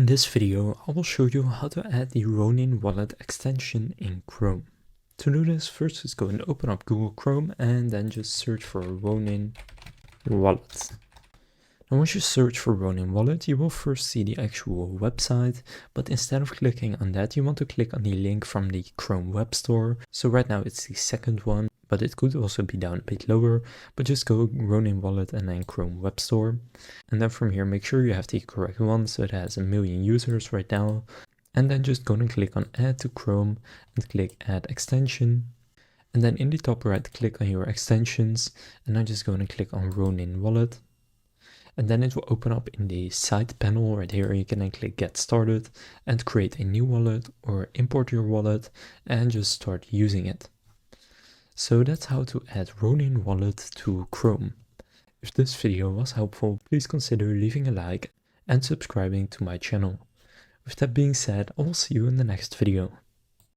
In this video, I will show you how to add the Ronin Wallet extension in Chrome. To do this, first just go and open up Google Chrome and then just search for Ronin Wallet. Now once you search for Ronin Wallet, you will first see the actual website, but instead of clicking on that, you want to click on the link from the Chrome Web Store. So right now it's the second one, but it could also be down a bit lower, but just go Ronin Wallet and then Chrome Web Store. And then from here, make sure you have the correct one, so it has 1 million users right now. And then just go and click on Add to Chrome and click Add Extension. And then in the top right, click on your extensions, and then just go and click on Ronin Wallet. And then it will open up in the side panel right here. You can then click Get Started and create a new wallet or import your wallet and just start using it. So that's how to add Ronin Wallet to Chrome. If this video was helpful, please consider leaving a like and subscribing to my channel. With that being said, I will see you in the next video.